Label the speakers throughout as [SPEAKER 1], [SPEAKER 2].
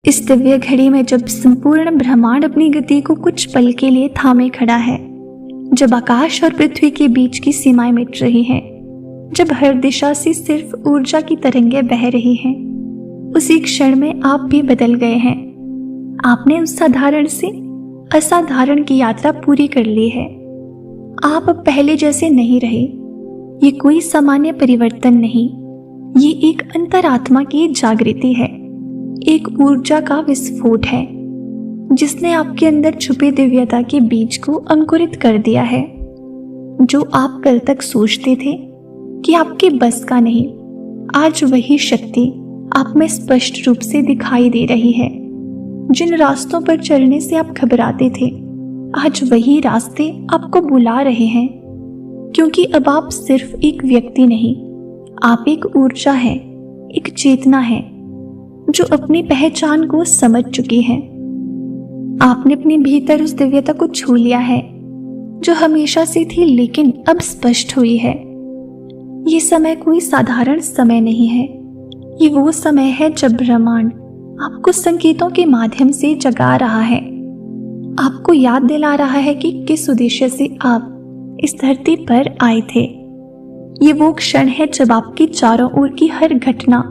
[SPEAKER 1] इस दिव्य घड़ी में जब संपूर्ण ब्रह्मांड अपनी गति को कुछ पल के लिए थामे खड़ा है, जब आकाश और पृथ्वी के बीच की सीमाएं मिट रही हैं, जब हर दिशा से सिर्फ ऊर्जा की तरंगें बह रही हैं, उसी क्षण में आप भी बदल गए हैं। आपने उस साधारण से असाधारण की यात्रा पूरी कर ली है। आप अब पहले जैसे नहीं रहे। ये कोई सामान्य परिवर्तन नहीं, ये एक अंतरात्मा की जागृति है, एक ऊर्जा का विस्फोट है जिसने आपके अंदर छुपे दिव्यता के बीज को अंकुरित कर दिया है। जो आप कल तक सोचते थे कि आपके बस का नहीं, आज वही शक्ति आप में स्पष्ट रूप से दिखाई दे रही है। जिन रास्तों पर चलने से आप घबराते थे, आज वही रास्ते आपको बुला रहे हैं, क्योंकि अब आप सिर्फ एक व्यक्ति नहीं, आप एक ऊर्जा है, एक चेतना है जो अपनी पहचान को समझ चुकी है। आपने अपने भीतर उस दिव्यता को छू लिया है जो हमेशा से थी लेकिन अब स्पष्ट हुई है। ये समय कोई साधारण समय नहीं है, ये वो समय है जब ब्रह्मांड आपको संकेतों के माध्यम से जगा रहा है, आपको याद दिला रहा है कि किस उद्देश्य से आप इस धरती पर आए थे। ये वो क्षण है जब आपके चारों ओर की हर घटना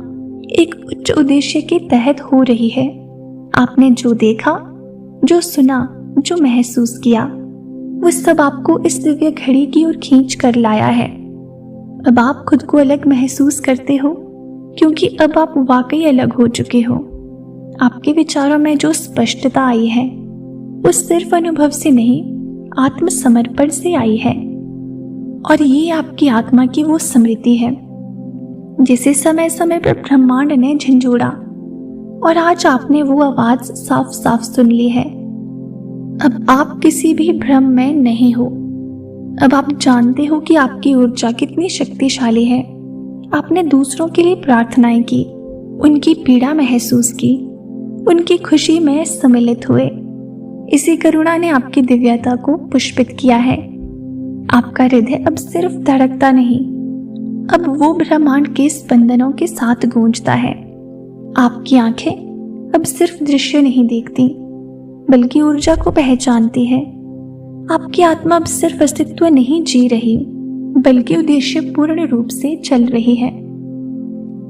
[SPEAKER 1] एक उच्च उद्देश्य के तहत हो रही है। आपने जो देखा, जो सुना, जो महसूस किया, वो सब आपको इस दिव्य घड़ी की ओर खींच कर लाया है। अब आप खुद को अलग महसूस करते हो, क्योंकि अब आप वाकई अलग हो चुके हो। आपके विचारों में जो स्पष्टता आई है वो सिर्फ अनुभव से नहीं, आत्मसमर्पण से आई है। और ये आपकी आत्मा की वो स्मृति है जिसे समय समय पर ब्रह्मांड ने झंझोड़ा, और आज आपने वो आवाज साफ साफ सुन ली है। अब आप किसी भी भ्रम में नहीं हो। अब आप जानते हो कि आपकी ऊर्जा कितनी शक्तिशाली है। आपने दूसरों के लिए प्रार्थनाएं की, उनकी पीड़ा महसूस की, उनकी खुशी में सम्मिलित हुए। इसी करुणा ने आपकी दिव्यता को पुष्पित किया है। आपका हृदय अब सिर्फ धड़कता नहीं, अब वो ब्रह्मांड के स्पंदनों के साथ गूंजता है। आपकी आंखें अब सिर्फ दृश्य नहीं देखती, बल्कि ऊर्जा को पहचानती है। आपकी आत्मा अब सिर्फ अस्तित्व नहीं जी रही, बल्कि उद्देश्य पूर्ण रूप से चल रही है।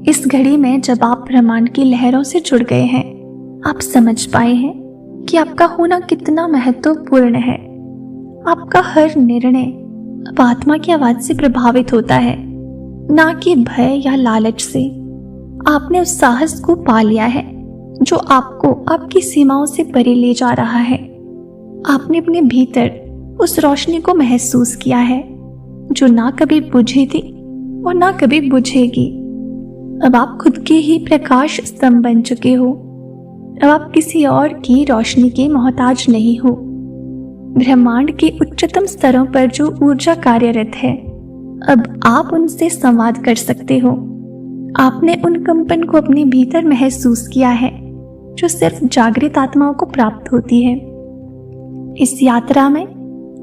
[SPEAKER 1] इस घड़ी में जब आप ब्रह्मांड की लहरों से जुड़ गए हैं, आप समझ पाए हैं कि आपका होना कितना महत्वपूर्ण है। आपका हर निर्णय अब आत्मा की आवाज से प्रभावित होता है, ना कि भय या लालच से। आपने उस साहस को पा लिया है जो आपको आपकी सीमाओं से परे ले जा रहा है। आपने अपने भीतर उस रोशनी को महसूस किया है जो ना कभी बुझी थी और ना कभी बुझेगी। अब आप खुद के ही प्रकाश स्तंभ बन चुके हो। अब आप किसी और की रोशनी के मोहताज नहीं हो। ब्रह्मांड के उच्चतम स्तरों पर जो ऊर्जा कार्यरत है, अब आप उनसे संवाद कर सकते हो। आपने उन कंपन को अपने भीतर महसूस किया है जो सिर्फ जागृत आत्माओं को प्राप्त होती है। इस यात्रा में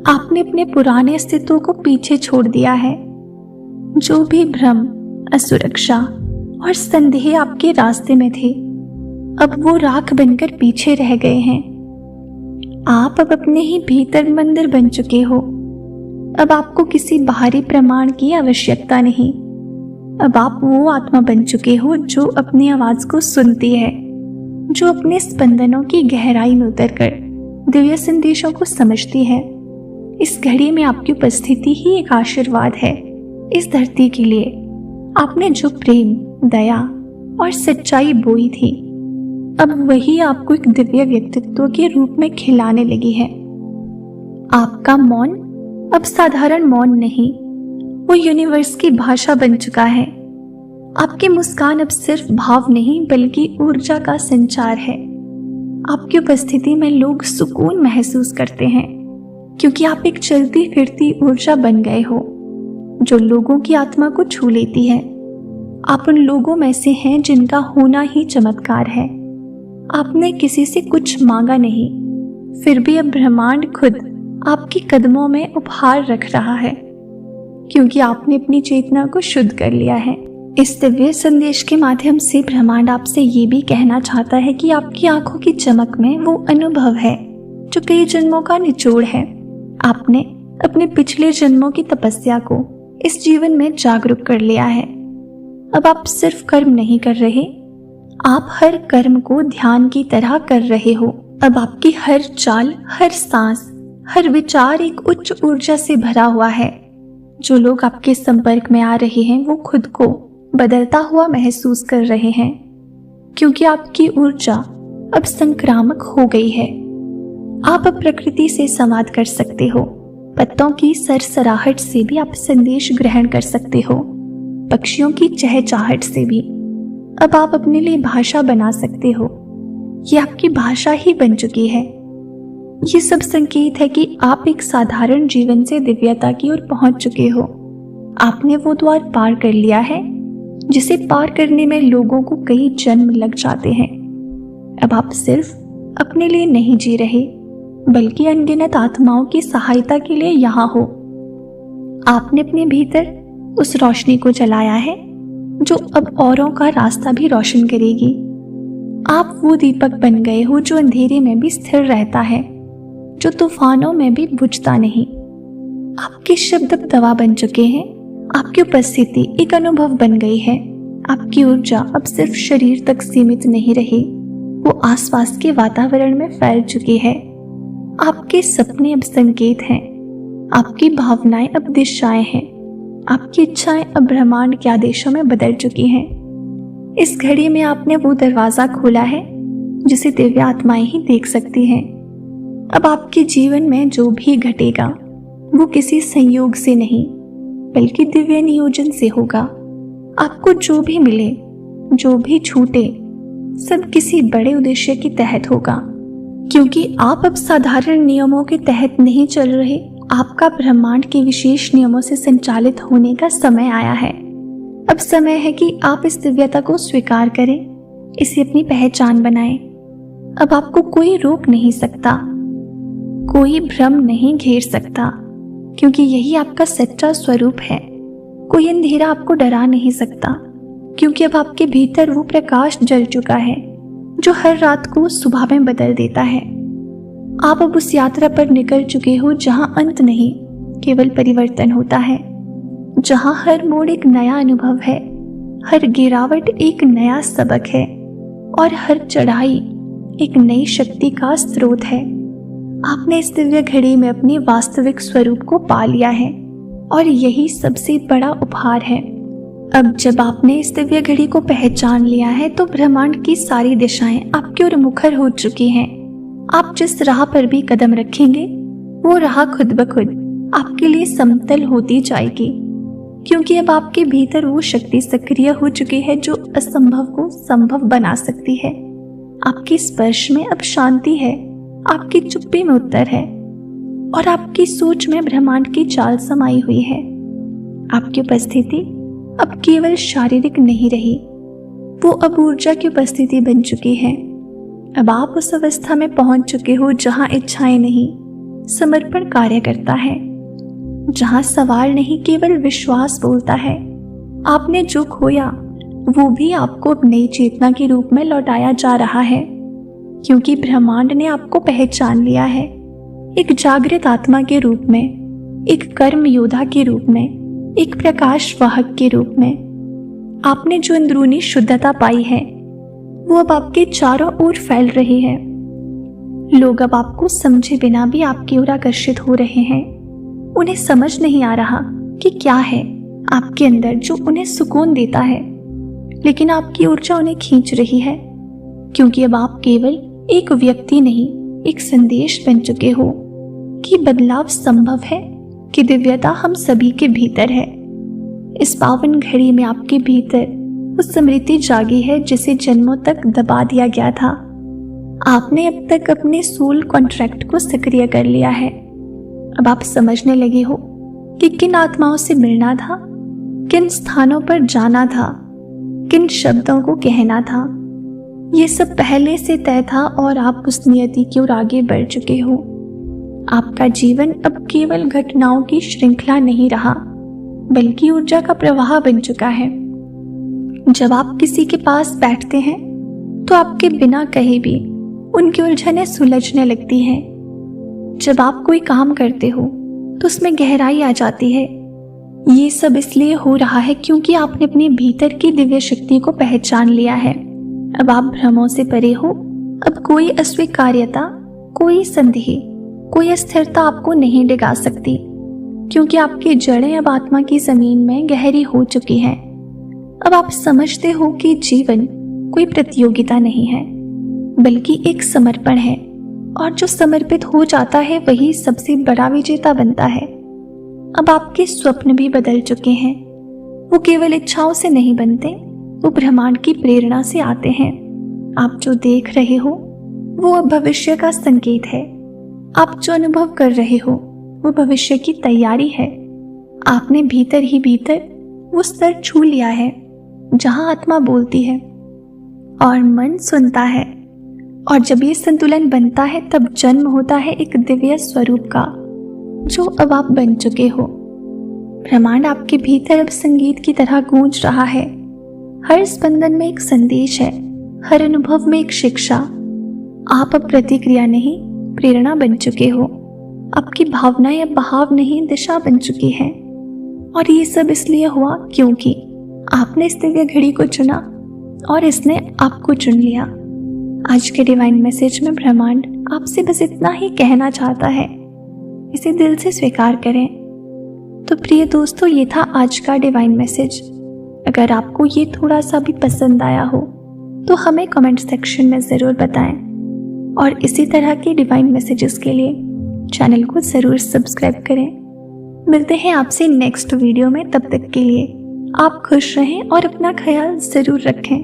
[SPEAKER 1] आपने अपने पुराने अस्तित्व को पीछे छोड़ दिया है। जो भी भ्रम, असुरक्षा और संदेह आपके रास्ते में थे, अब वो राख बनकर पीछे रह गए हैं। आप अब अपने ही भीतर मंदिर बन चुके हो। अब आपको किसी बाहरी प्रमाण की आवश्यकता नहीं। अब आप वो आत्मा बन चुके हो जो अपनी आवाज को सुनती है, जो अपने स्पंदनों की गहराई में उतरकर दिव्य संदेशों को समझती है। इस घड़ी में आपकी उपस्थिति ही एक आशीर्वाद है इस धरती के लिए। आपने जो प्रेम, दया और सच्चाई बोई थी, अब वही आपको एक दिव्य व्यक्तित्व के रूप में खिलाने लगी है। आपका मौन अब साधारण मौन नहीं, वो यूनिवर्स की भाषा बन चुका है। आपकी मुस्कान अब सिर्फ भाव नहीं, बल्कि ऊर्जा का संचार है। आपकी उपस्थिति में लोग सुकून महसूस करते हैं, क्योंकि आप एक चलती फिरती ऊर्जा बन गए हो जो लोगों की आत्मा को छू लेती है। आप उन लोगों में से हैं जिनका होना ही चमत्कार है। आपने किसी से कुछ मांगा नहीं, फिर भी अब ब्रह्मांड खुद आपके कदमों में उपहार रख रहा है, क्योंकि आपने अपनी चेतना को शुद्ध कर लिया है। इस दिव्य संदेश के माध्यम से ब्रह्मांड आपसे ये भी कहना चाहता है कि आपकी आंखों की चमक में वो अनुभव है जो कई जन्मों का निचोड़ है। आपने अपने पिछले जन्मों की तपस्या को इस जीवन में जागरूक कर लिया है। अब आप सिर्फ कर्म नहीं कर रहे, आप हर कर्म को ध्यान की तरह कर रहे हो। अब आपकी हर चाल, हर सांस, हर विचार एक उच्च ऊर्जा से भरा हुआ है। जो लोग आपके संपर्क में आ रहे हैं वो खुद को बदलता हुआ महसूस कर रहे हैं, क्योंकि आपकी ऊर्जा अब संक्रामक हो गई है। आप अब प्रकृति से संवाद कर सकते हो। पत्तों की सरसराहट से भी आप संदेश ग्रहण कर सकते हो, पक्षियों की चहचहाहट से भी। अब आप अपने लिए भाषा बना सकते हो। ये आपकी भाषा ही बन चुकी है। ये सब संकेत है कि आप एक साधारण जीवन से दिव्यता की ओर पहुंच चुके हो। आपने वो द्वार पार कर लिया है जिसे पार करने में लोगों को कई जन्म लग जाते हैं। अब आप सिर्फ अपने लिए नहीं जी रहे, बल्कि अनगिनत आत्माओं की सहायता के लिए यहाँ हो। आपने अपने भीतर उस रोशनी को जलाया है जो अब औरों का रास्ता भी रोशन करेगी। आप वो दीपक बन गए हो जो अंधेरे में भी स्थिर रहता है, जो तूफानों में भी बुझता नहीं। आपके शब्द अब दवा बन चुके हैं। आपकी उपस्थिति एक अनुभव बन गई है। आपकी ऊर्जा अब सिर्फ शरीर तक सीमित नहीं रही, वो आसपास के वातावरण में फैल चुकी है। आपके सपने अब संकेत हैं, आपकी भावनाएं अब दिशाएं हैं, आपकी इच्छाएं अब ब्रह्मांड के आदेशों में बदल चुकी हैं। इस घड़ी में आपने वो दरवाजा खोला है जिसे दिव्य आत्माएं ही देख सकती हैं। अब आपके जीवन में जो भी घटेगा वो किसी संयोग से नहीं, बल्कि दिव्य नियोजन से होगा। आपको जो भी मिले, जो भी छूटे, सब किसी बड़े उद्देश्य के तहत होगा, क्योंकि आप अब साधारण नियमों के तहत नहीं चल रहे। आपका ब्रह्मांड के विशेष नियमों से संचालित होने का समय आया है। अब समय है कि आप इस दिव्यता को स्वीकार करें, इसे अपनी पहचान बनाएं। अब आपको कोई रोक नहीं सकता, कोई भ्रम नहीं घेर सकता, क्योंकि यही आपका सच्चा स्वरूप है। कोई अंधेरा आपको डरा नहीं सकता, क्योंकि अब आपके भीतर वो प्रकाश जल चुका है जो हर रात को सुबह में बदल देता है। आप अब उस यात्रा पर निकल चुके हो जहां अंत नहीं, केवल परिवर्तन होता है, जहां हर मोड़ एक नया अनुभव है, हर गिरावट एक नया सबक है और हर चढ़ाई एक नई शक्ति का स्रोत है। आपने इस दिव्य घड़ी में अपने वास्तविक स्वरूप को पा लिया है और यही सबसे बड़ा उपहार है। अब जब आपने इस दिव्य घड़ी को पहचान लिया है तो ब्रह्मांड की सारी दिशाएं आपकी ओर मुखर हो चुकी हैं। आप जिस राह पर भी कदम रखेंगे वो राह खुद ब खुद आपके लिए समतल होती जाएगी, क्योंकि अब आपके भीतर वो शक्ति सक्रिय हो चुकी है जो असंभव को संभव बना सकती है। आपके स्पर्श में अब शांति है, आपकी चुप्पी में उत्तर है और आपकी सोच में ब्रह्मांड की चाल समाई हुई है। आपकी उपस्थिति अब केवल शारीरिक नहीं रही, वो अब ऊर्जा की उपस्थिति बन चुकी है। अब आप उस अवस्था में पहुंच चुके हो जहां इच्छाएं नहीं, समर्पण कार्य करता है, जहां सवाल नहीं केवल विश्वास बोलता है। आपने जो खोया वो भी आपको अब नई चेतना के रूप में लौटाया जा रहा है, क्योंकि ब्रह्मांड ने आपको पहचान लिया है, एक जागृत आत्मा के रूप में, एक कर्म योद्धा के रूप में, एक प्रकाश वाहक के रूप में। आपने जो अंदरूनी शुद्धता पाई है वो अब आपके चारों ओर फैल रही है। लोग अब आपको समझे बिना भी आपकी ओर आकर्षित हो रहे हैं। उन्हें समझ नहीं आ रहा कि क्या है आपके अंदर जो उन्हें सुकून देता है, लेकिन आपकी ऊर्जा उन्हें खींच रही है, क्योंकि अब आप केवल एक व्यक्ति नहीं, एक संदेश बन चुके हो कि बदलाव संभव है, कि दिव्यता हम सभी के भीतर है। इस पावन घड़ी में आपके भीतर उस स्मृति जागी है जिसे जन्मों तक दबा दिया गया था। आपने अब तक अपने सोल कॉन्ट्रैक्ट को सक्रिय कर लिया है। अब आप समझने लगे हो कि किन आत्माओं से मिलना था, किन स्थानों पर जाना था, किन शब्दों को कहना था। ये सब पहले से तय था और आप उस नियति की ओर आगे बढ़ चुके हो। आपका जीवन अब केवल घटनाओं की श्रृंखला नहीं रहा, बल्कि ऊर्जा का प्रवाह बन चुका है। जब आप किसी के पास बैठते हैं तो आपके बिना कहे भी उनकी उलझनें सुलझने लगती हैं। जब आप कोई काम करते हो तो उसमें गहराई आ जाती है। ये सब इसलिए हो रहा है क्योंकि आपने अपने भीतर की दिव्य शक्ति को पहचान लिया है। अब आप भ्रमों से परे हो। अब कोई अस्वीकार्यता, कोई संदेह, कोई अस्थिरता आपको नहीं डिगा सकती, क्योंकि आपकी जड़ें अब आत्मा की जमीन में गहरी हो चुकी हैं। अब आप समझते हो कि जीवन कोई प्रतियोगिता नहीं है, बल्कि एक समर्पण है, और जो समर्पित हो जाता है वही सबसे बड़ा विजेता बनता है। अब आपके स्वप्न भी बदल चुके हैं। वो केवल इच्छाओं से नहीं बनते, वो ब्रह्मांड की प्रेरणा से आते हैं। आप जो देख रहे हो वो अब भविष्य का संकेत है। आप जो अनुभव कर रहे हो वो भविष्य की तैयारी है। आपने भीतर ही भीतर वो स्तर छू लिया है जहां आत्मा बोलती है और मन सुनता है। और जब ये संतुलन बनता है तब जन्म होता है एक दिव्य स्वरूप का, जो अब आप बन चुके हो। ब्रह्मांड आपके भीतर अब संगीत की तरह गूंज रहा है। हर स्पंदन में एक संदेश है, हर अनुभव में एक शिक्षा। आप अब प्रतिक्रिया नहीं, प्रेरणा बन चुके हो। आपकी भावनाएं अब बहाव नहीं, दिशा बन चुकी है। और ये सब इसलिए हुआ क्योंकि आपने इस दिव्य घड़ी को चुना और इसने आपको चुन लिया। आज के डिवाइन मैसेज में ब्रह्मांड आपसे बस इतना ही कहना चाहता है, इसे दिल से स्वीकार करें। तो प्रिय दोस्तों, ये था आज का डिवाइन मैसेज। अगर आपको ये थोड़ा सा भी पसंद आया हो तो हमें कमेंट सेक्शन में ज़रूर बताएं, और इसी तरह के डिवाइन मैसेजेस के लिए चैनल को ज़रूर सब्सक्राइब करें। मिलते हैं आपसे नेक्स्ट वीडियो में। तब तक के लिए आप खुश रहें और अपना ख्याल ज़रूर रखें।